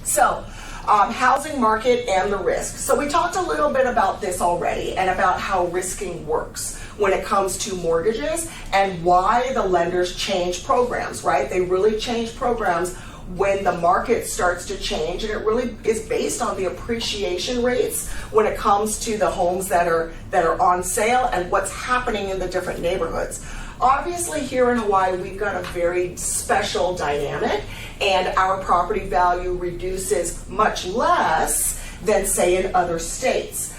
So, housing market and the risk. So we talked a little bit about this already and about how risking works when it comes to mortgages and why the lenders change programs, right? They really change programs when the market starts to change, and it really is based on the appreciation rates when it comes to the homes that are on sale and what's happening in the different neighborhoods. Obviously, here in Hawaii, we've got a very special dynamic, and our property value reduces much less than, say, in other states.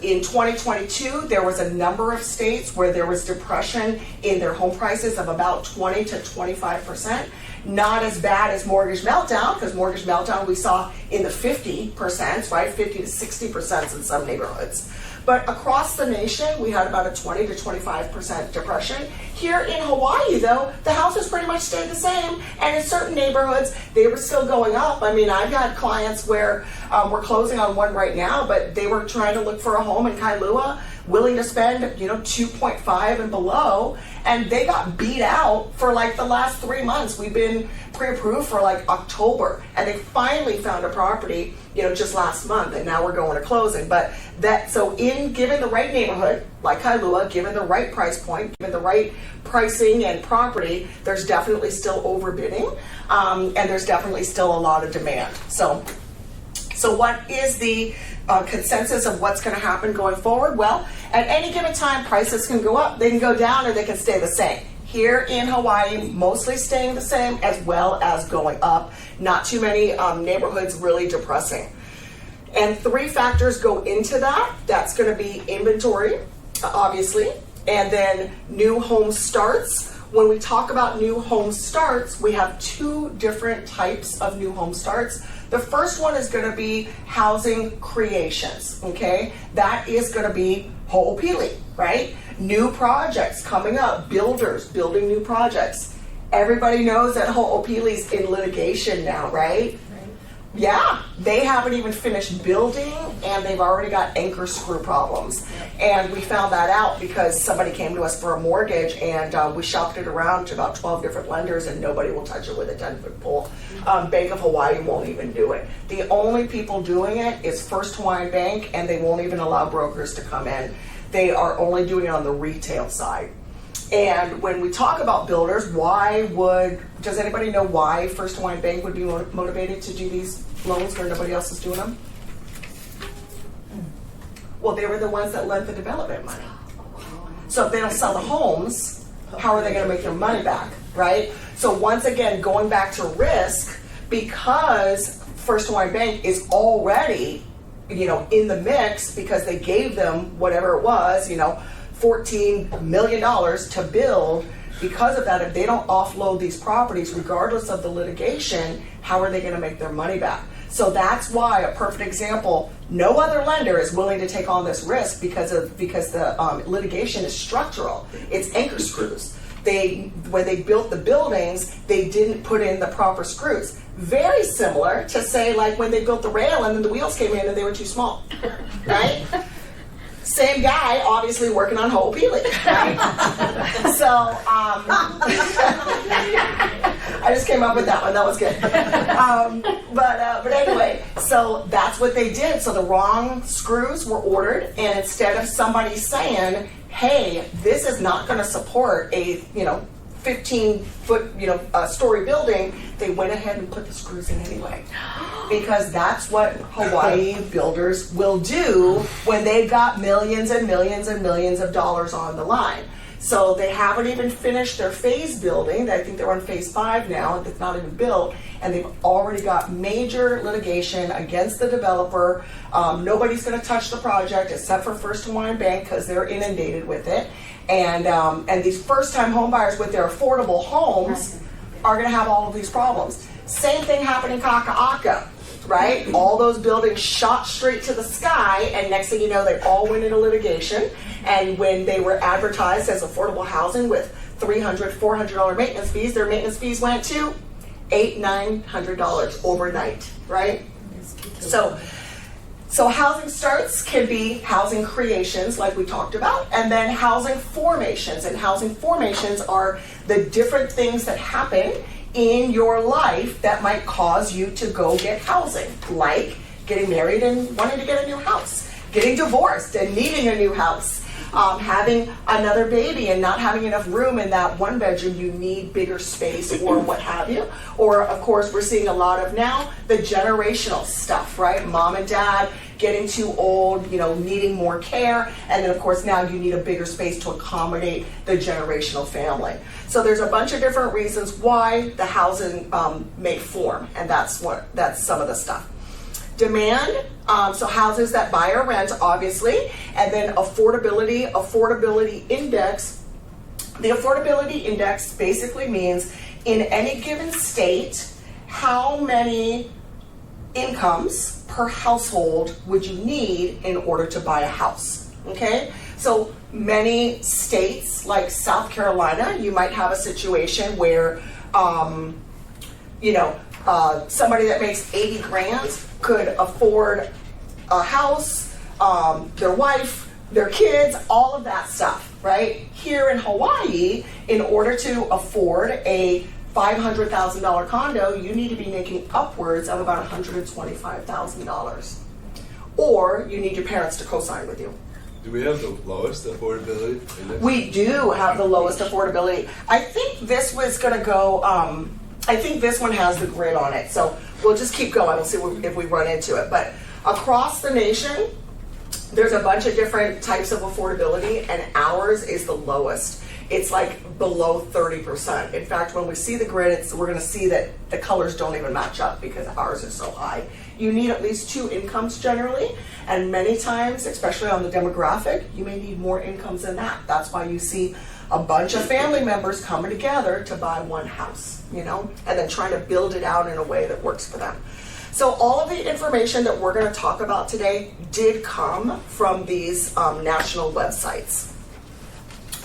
In 2022, there was a number of states where there was depression in their home prices of about 20 to 25%. Not as bad as mortgage meltdown, because mortgage meltdown we saw in the 50%, right? 50 to 60% in some neighborhoods. But across the nation, we had about a 20 to 25% depression. Here in Hawaii, though, the houses pretty much stayed the same. And in certain neighborhoods, they were still going up. I mean, I've got clients where we're closing on one right now, but they were trying to look for a home in Kailua, willing to spend, 2.5 and below, and they got beat out for like the last 3 months. We've been pre-approved for like October, and they finally found a property, just last month, and now we're going to closing. But given the right neighborhood, like Kailua, given the right price point, given the right pricing and property, there's definitely still overbidding, and there's definitely still a lot of demand. So what is the consensus of what's going to happen going forward? Well, at any given time, prices can go up, they can go down, or they can stay the same. Here in Hawaii, mostly staying the same as well as going up. Not too many neighborhoods really depressing. And 3 factors go into that. That's going to be inventory, obviously, and then new home starts. When we talk about new home starts, we have 2 different types of new home starts. The first one is going to be housing creations, okay? That is going to be ho'opili, right? New projects coming up, builders building new projects. Everybody knows that ho'opili's in litigation now, right? Yeah, they haven't even finished building, and they've already got anchor screw problems. And we found that out because somebody came to us for a mortgage, and we shopped it around to about 12 different lenders, and nobody will touch it with a 10-foot pole. Bank of Hawaii won't even do it. The only people doing it is First Hawaiian Bank, and they won't even allow brokers to come in. They are only doing it on the retail side. And when we talk about builders, does anybody know why First Hawaiian Bank would be motivated to do these loans where nobody else is doing them? Well, they were the ones that lent the development money. So if they don't sell the homes, how are they going to make their money back, right? So once again, going back to risk, because First Hawaiian Bank is already, in the mix because they gave them whatever it was, $14 million to build. Because of that, if they don't offload these properties, regardless of the litigation, how are they going to make their money back? So that's why, a perfect example, no other lender is willing to take on this risk because the litigation is structural. It's anchor screws. When they built the buildings, they didn't put in the proper screws. Very similar to, say, like when they built the rail and then the wheels came in and they were too small, right? Same guy, obviously working on ho'opili, right? So, I just came up with that one. That was good. But anyway, so that's what they did. So the wrong screws were ordered, and instead of somebody saying, "Hey, this is not going to support a 15-foot story building," they went ahead and put the screws in anyway. Because that's what Hawaii builders will do when they've got millions and millions and millions of dollars on the line. So they haven't even finished their phase building. I think they're on phase 5 now. It's not even built. And they've already got major litigation against the developer. Nobody's going to touch the project except for First Hawaiian Bank because they're inundated with it. And these first-time home buyers with their affordable homes are going to have all of these problems. Same thing happened in Kaka'aka, right? All those buildings shot straight to the sky, and next thing you know, they all went into litigation. And when they were advertised as affordable housing with $300, $400 maintenance fees, their maintenance fees went to $800, $900 overnight, right? So housing starts can be housing creations, like we talked about, and then housing formations. And housing formations are the different things that happen in your life that might cause you to go get housing, like getting married and wanting to get a new house, getting divorced and needing a new house, having another baby and not having enough room in that one bedroom, you need bigger space or what have you. Or of course, we're seeing a lot of now the generational stuff, right? Mom and dad getting too old, needing more care. And then of course now you need a bigger space to accommodate the generational family. So there's a bunch of different reasons why the housing may form, and that's some of the stuff. Demand, so houses that buy or rent, obviously, and then affordability index. The affordability index basically means in any given state, how many incomes per household would you need in order to buy a house, okay? So many states, like South Carolina, you might have a situation where, somebody that makes 80 grand could afford a house, their wife, their kids, all of that stuff, right? Here in Hawaii, in order to afford a $500,000 condo, you need to be making upwards of about $125,000. Or you need your parents to co-sign with you. Do we have the lowest affordability index? We do have the lowest affordability. I think this was going to go, I think this one has the grid on it, so we'll just keep going. We'll see if we run into it. But across the nation, there's a bunch of different types of affordability, and ours is the lowest. It's like below 30%. In fact, when we see the grid, we're going to see that the colors don't even match up because ours is so high. You need at least 2 incomes generally, and many times, especially on the demographic, you may need more incomes than that. That's why you see a bunch of family members coming together to buy one house, and then trying to build it out in a way that works for them. So all of the information that we're going to talk about today did come from these national websites.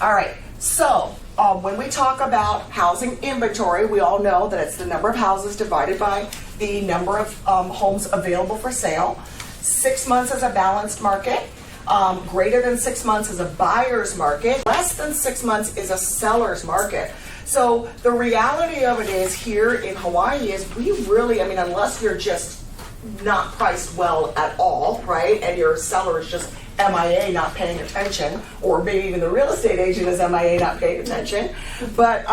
All right, so when we talk about housing inventory, we all know that it's the number of houses divided by the number of homes available for sale. 6 months is a balanced market. Greater than 6 months is a buyer's market. Less than 6 months is a seller's market. So the reality of it is here in Hawaii is we really, unless you're just not priced well at all, right, and your seller is just MIA, not paying attention, or maybe even the real estate agent is MIA, not paying attention. But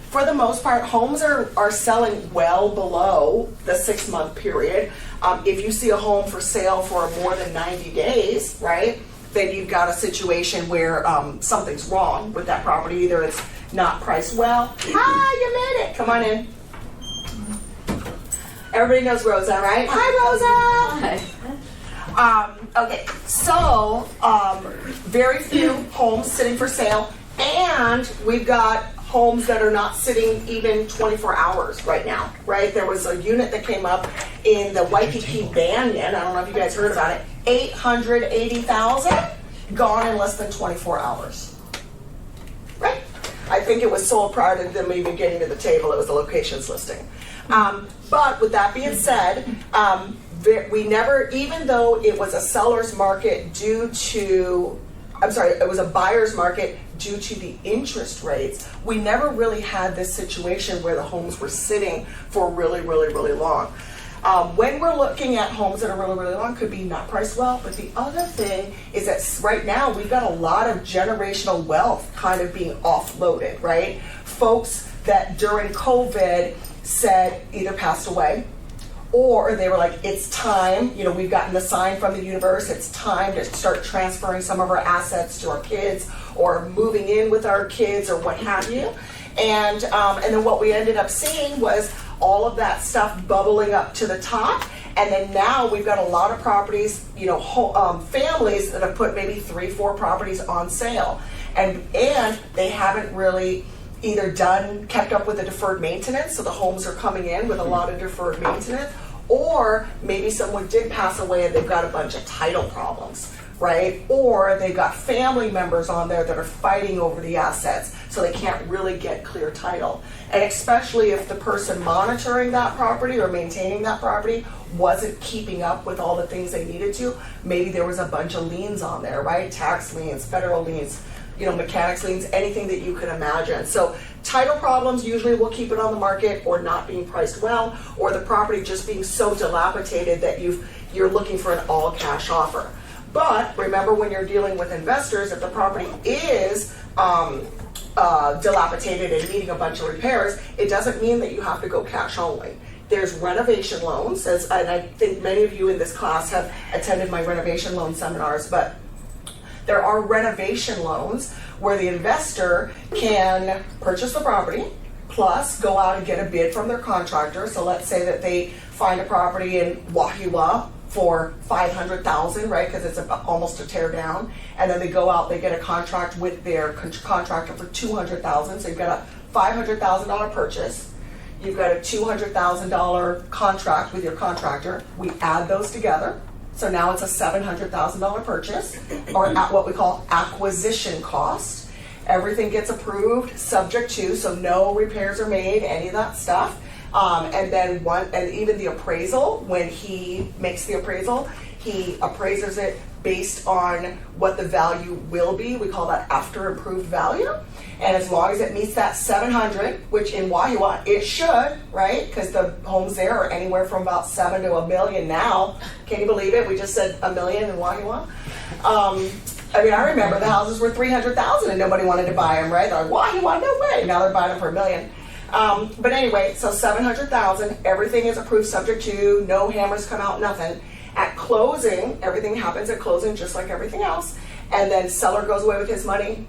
for the most part, homes are selling well below the 6 month period. If you see a home for sale for more than 90 days, right, then you've got a situation where something's wrong with that property. Either it's not priced well. Hi, you made it. Come on in. Everybody knows Rosa, right? Hi, Rosa. Hi. Okay, so very few homes sitting for sale, and we've got homes that are not sitting even 24 hours right now, right? There was a unit that came up in the Waikiki Banyan. I don't know if you guys heard about it. 880,000 gone in less than 24 hours, right? I think it was sold prior to them even getting to the table. It was a locations listing. But with that being said, we never, even though it was a seller's market it was a buyer's market due to the interest rates, we never really had this situation where the homes were sitting for really, really, really long. When we're looking at homes that are really, really long, could be not priced well, but the other thing is that right now we've got a lot of generational wealth kind of being offloaded, right? Folks that during COVID said either passed away, or they were like, it's time, we've gotten the sign from the universe, it's time to start transferring some of our assets to our kids, or moving in with our kids, or what have you. And then what we ended up seeing was all of that stuff bubbling up to the top. And then now we've got a lot of properties, families that have put maybe 3-4 properties on sale. And they haven't really either kept up with the deferred maintenance, so the homes are coming in with a lot of deferred maintenance, or maybe someone did pass away and they've got a bunch of title problems, right? Or they've got family members on there that are fighting over the assets, so they can't really get clear title. And especially if the person monitoring that property or maintaining that property wasn't keeping up with all the things they needed to, maybe there was a bunch of liens on there, right? Tax liens, federal liens, mechanics liens, anything that you could imagine. So title problems usually will keep it on the market, or not being priced well, or the property just being so dilapidated that you're looking for an all cash offer. But remember, when you're dealing with investors, if the property is dilapidated and needing a bunch of repairs, it doesn't mean that you have to go cash only. There's renovation loans, and I think many of you in this class have attended my renovation loan seminars, but there are renovation loans where the investor can purchase the property, plus go out and get a bid from their contractor. So let's say that they find a property in Wahiwa for $500,000, right? Because it's almost a tear down, and then they go out, they get a contract with their contractor for $200,000. So you've got a $500,000 purchase. You've got a $200,000 contract with your contractor. We add those together. So now it's a $700,000 purchase, or at what we call acquisition cost. Everything gets approved, subject to, so no repairs are made, any of that stuff. And even the appraisal, when he makes the appraisal, he appraises it based on what the value will be. We call that after improved value. And as long as it meets that 700, which in Wahiwa it should, right? Because the homes there are anywhere from about 7 to $1 million now. Can you believe it? We just said $1 million in Wahiwa. I remember the houses were $300,000 and nobody wanted to buy them, right? They're like, Wahiwa, no way. Now they're buying them for $1 million. But anyway, so $700,000, everything is approved subject to, no hammers come out, nothing. At closing, everything happens at closing just like everything else. And then seller goes away with his money.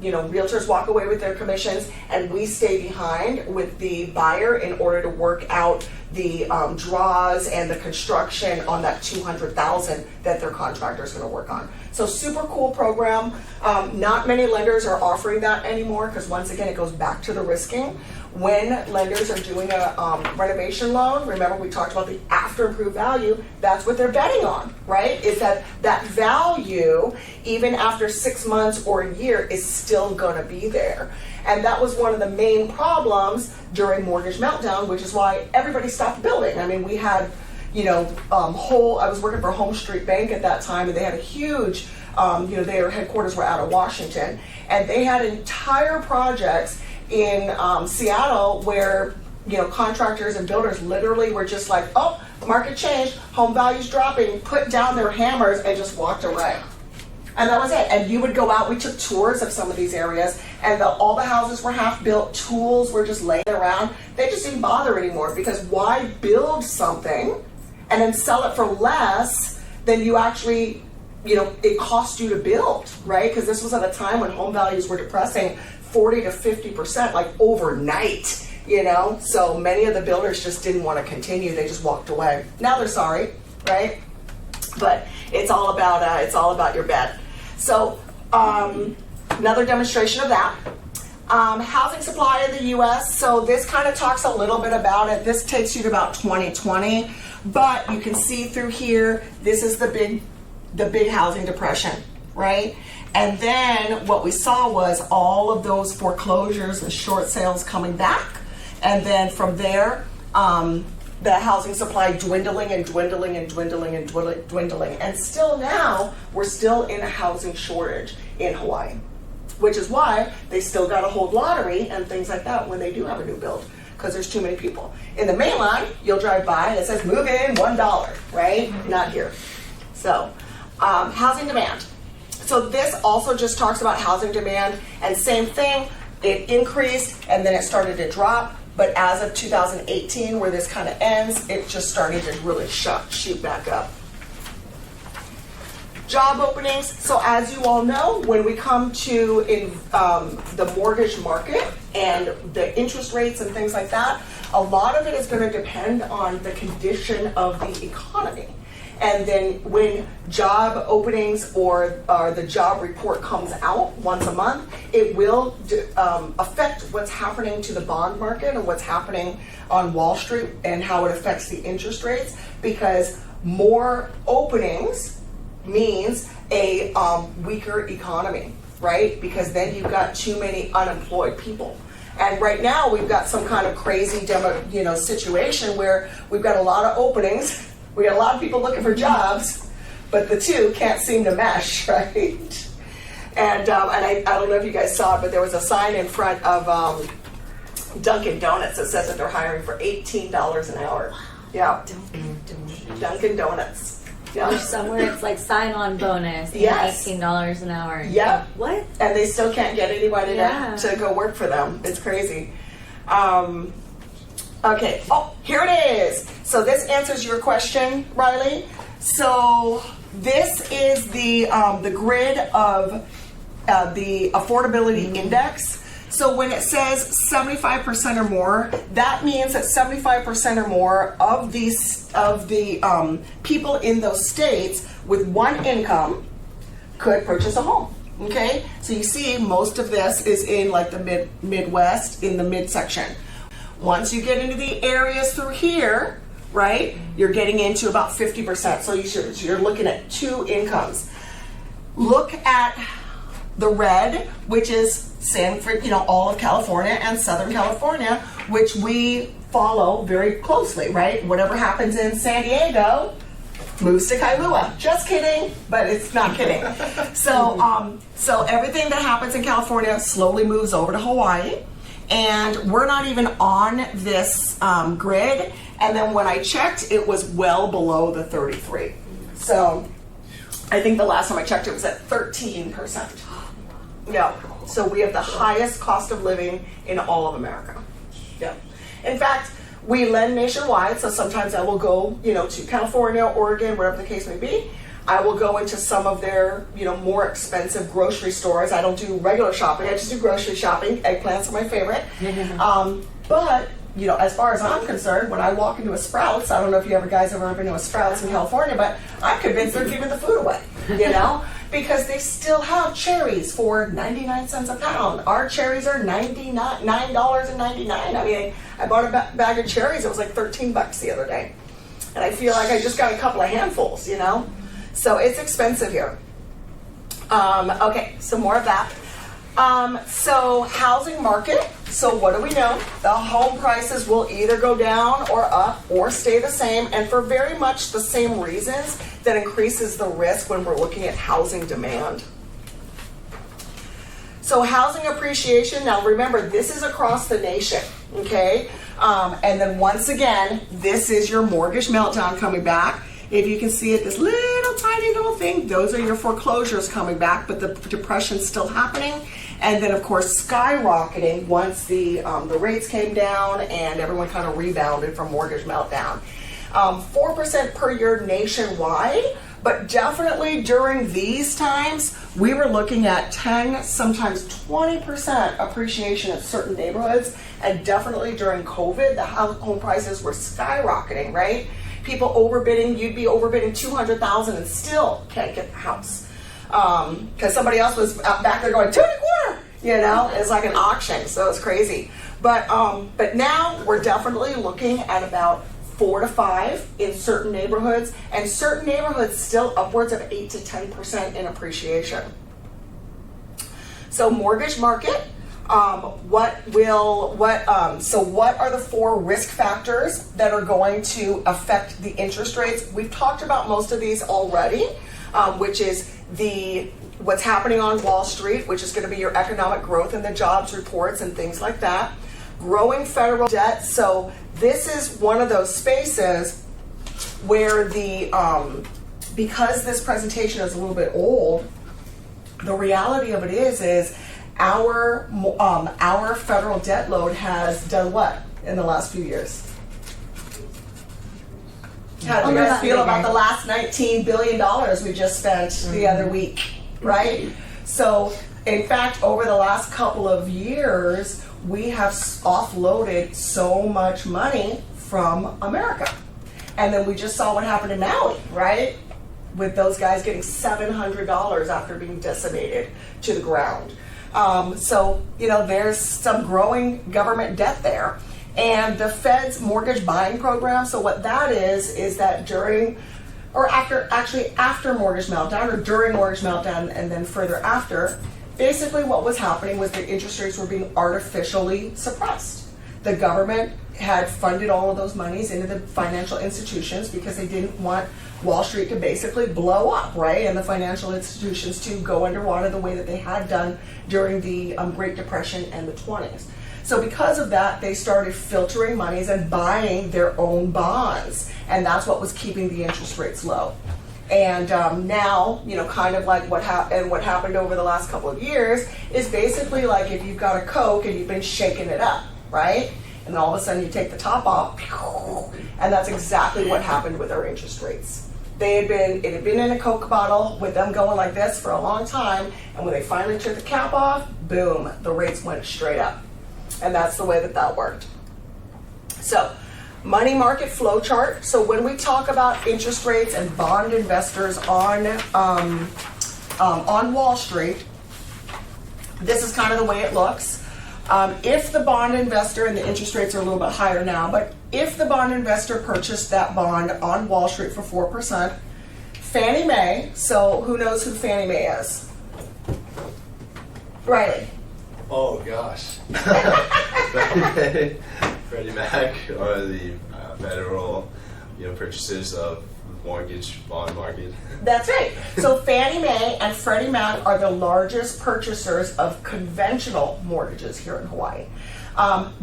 Realtors walk away with their commissions, and we stay behind with the buyer in order to work out the draws and the construction on that $200,000 that their contractor is going to work on. So super cool program. Not many lenders are offering that anymore, because once again, it goes back to the risking. When lenders are doing a renovation loan, remember we talked about the after improved value, that's what they're betting on, right? Is that value, even after 6 months or a year, is still gonna be there. And that was one of the main problems during mortgage meltdown, which is why everybody stopped building. I mean, we had, I was working for Home Street Bank at that time, and they had a huge, their headquarters were out of Washington, and they had entire projects in Seattle where contractors and builders literally were just like, oh, market changed, home values dropping, put down their hammers and just walked away. And that was it. And you would go out, we took tours of some of these areas, and all the houses were half built, tools were just laying around. They just didn't bother anymore, because why build something and then sell it for less than you actually, it cost you to build, right? Because this was at a time when home values were depressing 40 to 50%, like overnight, so many of the builders just didn't want to continue. They just walked away. Now they're sorry, right? But it's all about your bet. So another demonstration of that. Housing supply in the US. So this kind of talks a little bit about it. This takes you to about 2020, but you can see through here, this is the big housing depression, right? And then what we saw was all of those foreclosures and short sales coming back. And then from there, the housing supply dwindling and dwindling and dwindling and dwindling. And still now, we're still in a housing shortage in Hawaii, which is why they still got to hold lottery and things like that when they do have a new build, because there's too many people. In the mainline, you'll drive by and it says move in $1, right? Not here. So housing demand. So this also just talks about housing demand, and same thing, it increased and then it started to drop, but as of 2018, where this kind of ends, it just started to really shoot back up. Job openings. So as you all know, when we come to the mortgage market and the interest rates and things like that, a lot of it is going to depend on the condition of the economy. And then when job openings or the job report comes out once a month, it will affect what's happening to the bond market and what's happening on Wall Street and how it affects the interest rates, because more openings means a weaker economy, right? Because then you've got too many unemployed people. And right now we've got some kind of crazy situation where we've got a lot of openings. We got a lot of people looking for jobs, but the two can't seem to mesh, right? And I don't know if you guys saw it, but there was a sign in front of Dunkin' Donuts that says that they're hiring for $18 an hour. Yeah, Dunkin' Donuts. Yeah. Or somewhere it's like sign-on bonus and Yes. $18 an hour. Yep. What? And they still can't get anybody Yeah. to go work for them. It's crazy. Okay. Oh, here it is. So this answers your question, Riley. So this is the grid of the affordability index. So when it says 75% or more, that means that 75% or more of the people in those states with one income could purchase a home. Okay, so you see most of this is in like the Midwest, in the midsection. Once you get into the areas through here, right, you're getting into about 50%. So you're looking at two incomes. Look at the red, which is Sanford, all of California and Southern California, which we follow very closely, right? Whatever happens in San Diego moves to Kailua. Just kidding, but it's not kidding. So everything that happens in California slowly moves over to Hawaii, and we're not even on this grid. And then when I checked, it was well below the 33. So I think the last time I checked, it was at 13%. Yeah. So we have the highest cost of living in all of America. Yeah. In fact, we lend nationwide, so sometimes I will go, to California, Oregon, wherever the case may be. I will go into some of their, more expensive grocery stores. I don't do regular shopping. I just do grocery shopping. Eggplants are my favorite. But, as far as I'm concerned, when I walk into a Sprouts, I don't know if you guys have ever been to a Sprouts in California, but I'm convinced they're giving the food away, because they still have cherries for 99 cents a pound. Our cherries are $9.99. I mean, I bought a bag of cherries. It was like $13 the other day. And I feel like I just got a couple of handfuls, So it's expensive here. Okay, so more of that. So housing market. So what do we know? The home prices will either go down or up or stay the same, and for very much the same reasons that increases the risk when we're looking at housing demand. So housing appreciation, now remember, this is across the nation, okay? And then once again, this is your mortgage meltdown coming back. If you can see it, this little tiny little thing, those are your foreclosures coming back, but the depression's still happening. And then of course skyrocketing once the rates came down and everyone kind of rebounded from mortgage meltdown. 4% per year nationwide, but definitely during these times, we were looking at 10, sometimes 20% appreciation in certain neighborhoods. And definitely during COVID, the home prices were skyrocketing, right? People overbidding, you'd be overbidding $200,000 and still can't get the house. Because somebody else was back there going, 2.25, it's like an auction, so it's crazy. But now we're definitely looking at about 4 to 5 in certain neighborhoods, and certain neighborhoods still upwards of 8 to 10% in appreciation. So mortgage market, what are the 4 risk factors that are going to affect the interest rates? We've talked about most of these already, which is what's happening on Wall Street, which is going to be your economic growth and the jobs reports and things like that. Growing federal debt. So this is one of those spaces where because this presentation is a little bit old, the reality of it is our federal debt load has done what in the last few years? How do you guys feel about the last $19 billion we just spent the other week, right? So, in fact, over the last couple of years, we have offloaded so much money from America. And then we just saw what happened in Maui, right? With those guys getting $700 after being decimated to the ground. So, there's some growing government debt there. And the Fed's mortgage buying program, so what that is that during or after mortgage meltdown or during mortgage meltdown and then further after, basically what was happening was the interest rates were being artificially suppressed. The government had funded all of those monies into the financial institutions because they didn't want Wall Street to basically blow up, right? And the financial institutions to go underwater the way that they had done during the Great Depression and the 20s. So because of that, they started filtering monies and buying their own bonds. And that's what was keeping the interest rates low. And now, kind of like what happened over the last couple of years is basically like if you've got a Coke and you've been shaking it up, right? And then all of a sudden you take the top off, and that's exactly what happened with our interest rates. It had been in a Coke bottle with them going like this for a long time, and when they finally took the cap off, boom, the rates went straight up. And that's the way that worked. So, money market flow chart. So when we talk about interest rates and bond investors on Wall Street, this is kind of the way it looks. If the bond investor, and the interest rates are a little bit higher now, but if the bond investor purchased that bond on Wall Street for 4%, Fannie Mae, so who knows who Fannie Mae is? Riley. Oh gosh. Freddie Mac are the federal, purchasers of mortgage bond market. That's right. So Fannie Mae and Freddie Mac are the largest purchasers of conventional mortgages here in Hawaii.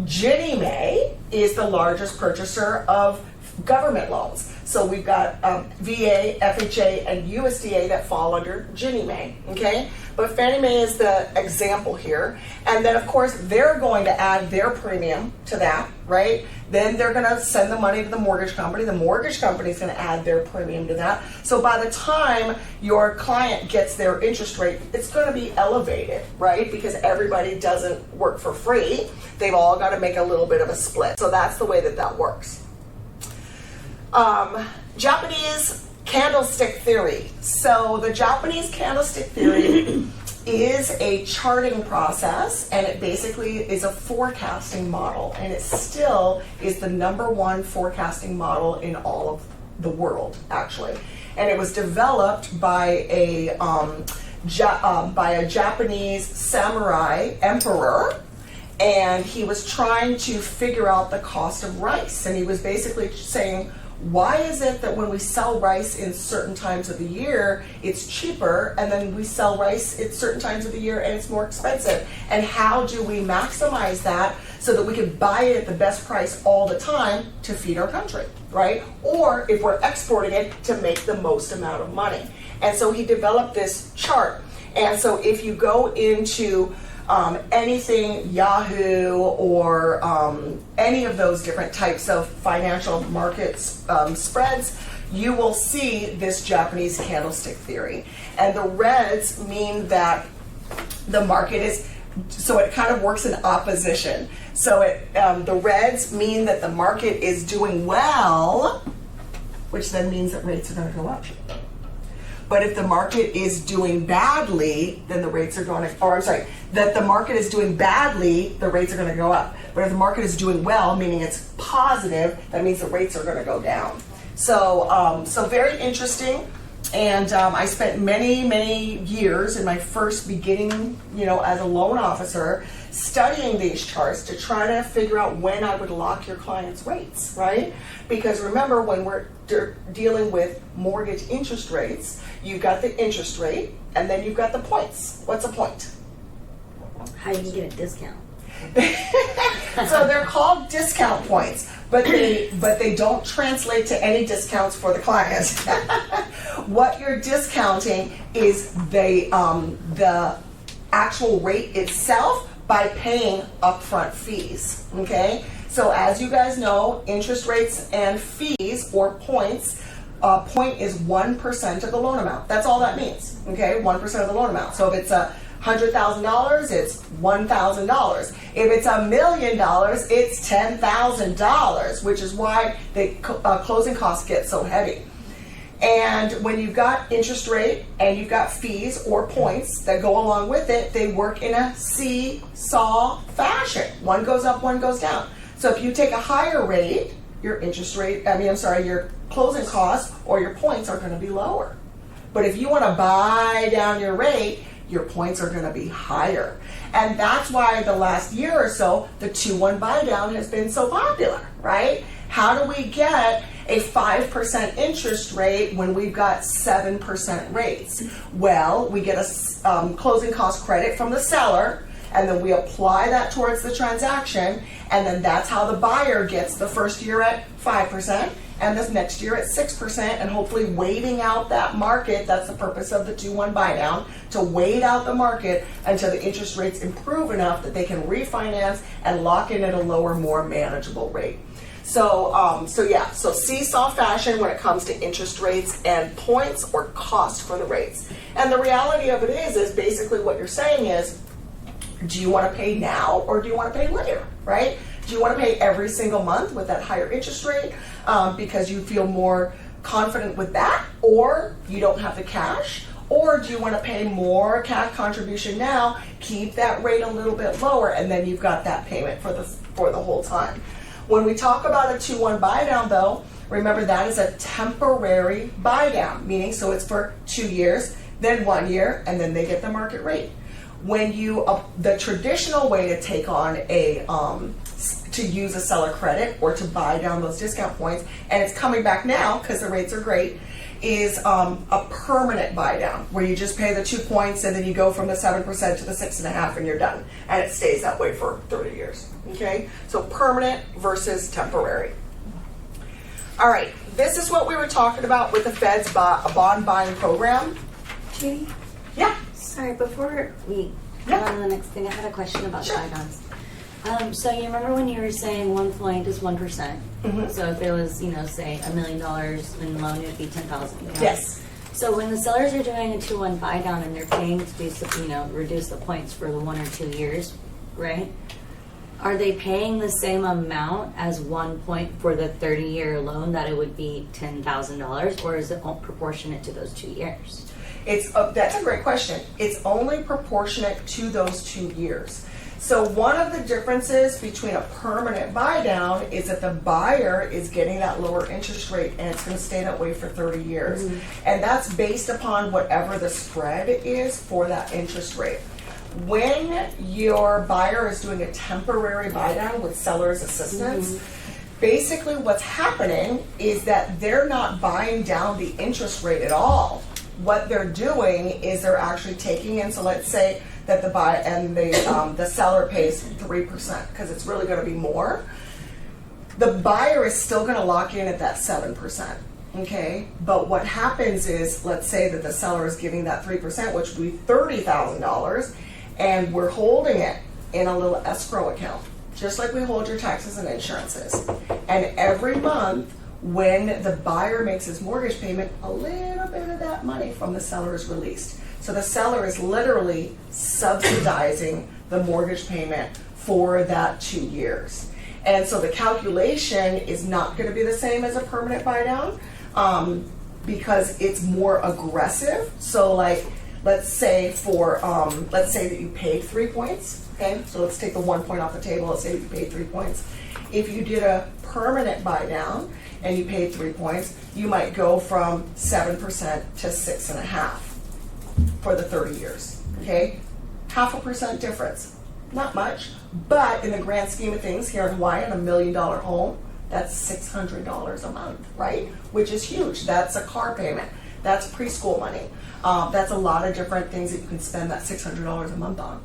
Ginnie Mae is the largest purchaser of government loans. So we've got VA, FHA, and USDA that fall under Ginnie Mae, okay? But Fannie Mae is the example here. And then, of course, they're going to add their premium to that, right? Then they're going to send the money to the mortgage company. The mortgage company is going to add their premium to that. So by the time your client gets their interest rate, it's going to be elevated, right? Because everybody doesn't work for free. They've all got to make a little bit of a split. So that's the way that works. Japanese candlestick theory. So the Japanese candlestick theory is a charting process, and it basically is a forecasting model, and it still is the #1 forecasting model in all of the world, actually. And it was developed by a Japanese samurai emperor, and he was trying to figure out the cost of rice, and he was basically saying, why is it that when we sell rice in certain times of the year, it's cheaper, and then we sell rice at certain times of the year and it's more expensive? And how do we maximize that so that we can buy it at the best price all the time to feed our country, right? Or if we're exporting it, to make the most amount of money. And so he developed this chart. And so if you go into anything Yahoo or any of those different types of financial markets spreads, you will see this Japanese candlestick theory. And the reds mean that the market is, so it kind of works in opposition. So the reds mean that the market is doing well, which then means that rates are going to go up. But if the market is doing badly, then the rates are going to, that the market is doing badly, the rates are going to go up. But if the market is doing well, meaning it's positive, that means the rates are going to go down. So, so very interesting. And I spent many years in my first beginning, as a loan officer, studying these charts to try to figure out when I would lock your clients' rates, right? Because remember, when we're dealing with mortgage interest rates, you've got the interest rate, and then you've got the points. What's a point? How you can get a discount. So they're called discount points, but they don't translate to any discounts for the client. What you're discounting is the actual rate itself by paying upfront fees. Okay, so as you guys know, interest rates and fees or points. Point is 1% of the loan amount. That's all that means. Okay, 1% of the loan amount. So if it's $100,000, it's $1,000. If it's $1 million, it's $10,000, which is why the closing costs get so heavy. And when you've got interest rate and you've got fees or points that go along with it, they work in a seesaw fashion. One goes up, one goes down. So if you take a higher rate, your your closing costs or your points are going to be lower. But if you want to buy down your rate, your points are going to be higher. And that's why the last year or so, the 2-1 buy down has been so popular, right? How do we get a 5% interest rate when we've got 7% rates? Well, we get a closing cost credit from the seller, and then we apply that towards the transaction, and then that's how the buyer gets the first year at 5%, and this next year at 6%, and hopefully waiting out that market. That's the purpose of the 2-1 buy down, to wait out the market until the interest rates improve enough that they can refinance and lock in at a lower, more manageable rate. So seesaw fashion when it comes to interest rates and points or cost for the rates. And the reality of it is basically what you're saying is, do you want to pay now or do you want to pay later, right? Do you want to pay every single month with that higher interest rate because you feel more confident with that, or you don't have the cash? Or do you want to pay more cash contribution now, keep that rate a little bit lower, and then you've got that payment for the whole time? When we talk about a 2-1 buy down, though, remember that is a temporary buy down, meaning so it's for 2 years, then 1 year, and then they get the market rate. When the traditional way to take on to use a seller credit or to buy down those discount points, and it's coming back now because the rates are great, is a permanent buy down where you just pay the 2 points and then you go from the 7% to the 6.5% and you're done, and it stays that way for 30 years. Okay, so permanent versus temporary. All right, this is what we were talking about with the Fed's bond buying program. Judy? Yeah. Sorry, before we go on to the next thing, I had a question about Sure. buy-downs. So you remember when you were saying 1 point is 1%? Mhm. So if it was, say $1 million in loan, it would be 10,000. Yes. So when the sellers are doing a 2-1 buy down and they're paying to reduce the points for the 1 or 2 years, right? Are they paying the same amount as 1 point for the 30-year loan that it would be $10,000, or is it proportionate to those 2 years? That's a great question. It's only proportionate to those 2 years. So one of the differences between a permanent buy down is that the buyer is getting that lower interest rate, and it's going to stay that way for 30 years. Mm-hmm. And that's based upon whatever the spread is for that interest rate. When your buyer is doing a temporary buy down with seller's assistance, basically what's happening is that they're not buying down the interest rate at all. What they're doing is they're actually taking in, so let's say that the buyer and the seller pays 3% because it's really going to be more. The buyer is still going to lock in at that 7%. Okay, but what happens is, let's say that the seller is giving that 3%, which would be $30,000, and we're holding it in a little escrow account, just like we hold your taxes and insurances. And every month, when the buyer makes his mortgage payment, a little bit of that money from the seller is released. So the seller is literally subsidizing the mortgage payment for that 2 years. And so the calculation is not going to be the same as a permanent buy down because it's more aggressive. So like, let's say that you paid 3 points. Okay, so let's take the 1 point off the table. Let's say that you paid 3 points. If you did a permanent buy down and you paid 3 points, you might go from 7% to 6.5% for the 30 years. Okay, 0.5% difference, not much, but in the grand scheme of things, here in Hawaii, on $1 million home, that's $600 a month, right? Which is huge. That's a car payment. That's preschool money. That's a lot of different things that you can spend that $600 a month on.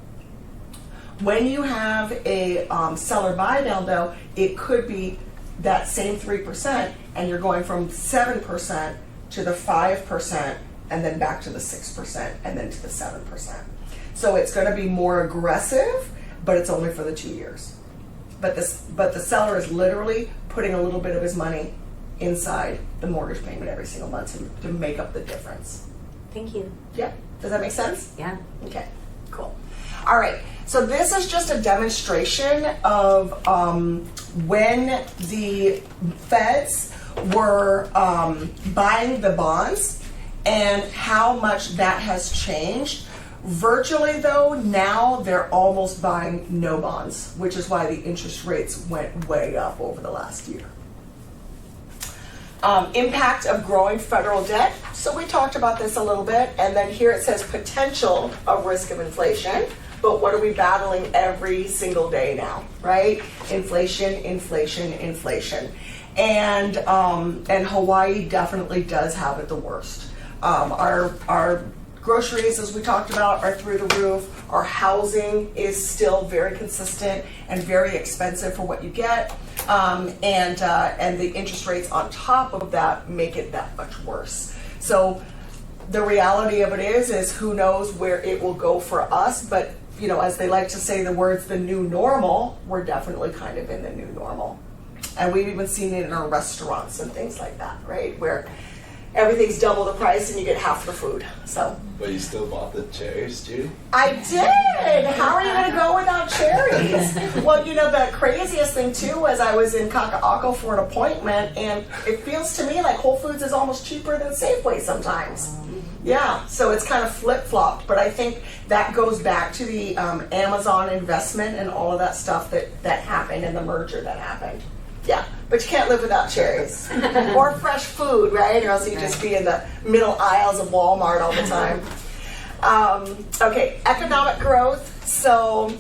When you have a seller buy down, though, it could be that same 3%, and you're going from 7% to the 5%, and then back to the 6%, and then to the 7%. So it's going to be more aggressive, but it's only for the 2 years. But the seller is literally putting a little bit of his money inside the mortgage payment every single month to make up the difference. Thank you. Yeah, does that make sense? Yeah. Okay, cool. All right, so this is just a demonstration of when the feds were buying the bonds and how much that has changed. Virtually, though, now they're almost buying no bonds, which is why the interest rates went way up over the last year. Impact of growing federal debt. So we talked about this a little bit. And then here it says potential of risk of inflation. But what are we battling every single day now, right? Inflation, inflation, inflation. And Hawaii definitely does have it the worst. Our groceries, as we talked about, are through the roof. Our housing is still very consistent and very expensive for what you get. And the interest rates on top of that make it that much worse. So the reality of it is who knows where it will go for us, but you know, as they like to say the words, the new normal, we're definitely kind of in the new normal. And we've even seen it in our restaurants and things like that, right? Where everything's double the price and you get half the food. So. But you still bought the cherries, Judy? I did. How are you going to go without cherries? Well, you know, the craziest thing too was I was in Kaka'ako for an appointment, and it feels to me like Whole Foods is almost cheaper than Safeway sometimes. Yeah, so it's kind of flip-flopped, but I think that goes back to the Amazon investment and all of that stuff that happened and the merger that happened. Yeah, but you can't live without cherries or fresh food, right? Or else you just be in the middle aisles of Walmart all the time. Okay, economic growth. So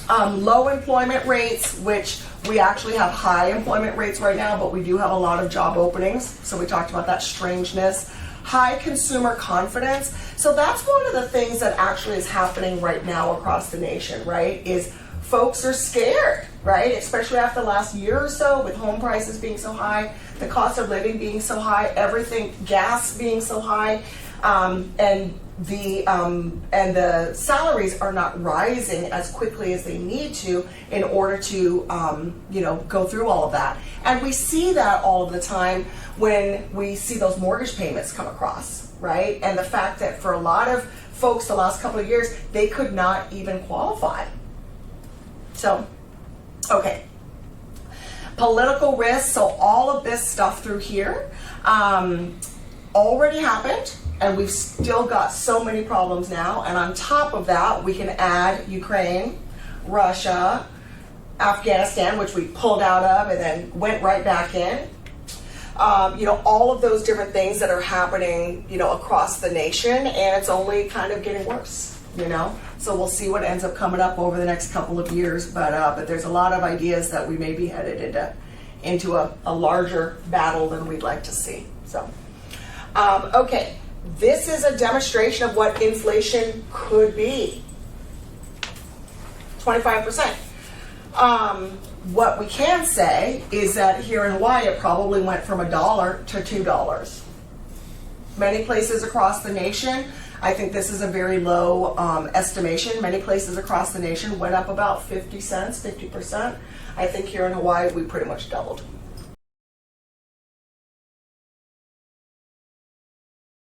low employment rates, which we actually have high employment rates right now, but we do have a lot of job openings. So we talked about that strangeness. High consumer confidence. So that's one of the things that actually is happening right now across the nation, right? Is folks are scared, right? Especially after the last year or so with home prices being so high, the cost of living being so high, everything, gas being so high, and the salaries are not rising as quickly as they need to in order to, go through all of that. And we see that all of the time when we see those mortgage payments come across, right? And the fact that for a lot of folks the last couple of years, they could not even qualify. So, okay. Political risk, so all of this stuff through here already happened, and we've still got so many problems now. And on top of that, we can add Ukraine, Russia, Afghanistan, which we pulled out of and then went right back in. All of those different things that are happening, across the nation, and it's only kind of getting worse, So we'll see what ends up coming up over the next couple of years, but there's a lot of ideas that we may be headed into a larger battle than we'd like to see. So, okay, this is a demonstration of what inflation could be. 25%. What we can say is that here in Hawaii, it probably went from $1 to $2. Many places across the nation, I think this is a very low estimation. Many places across the nation went up about 50 cents, 50%. I think here in Hawaii, we pretty much doubled.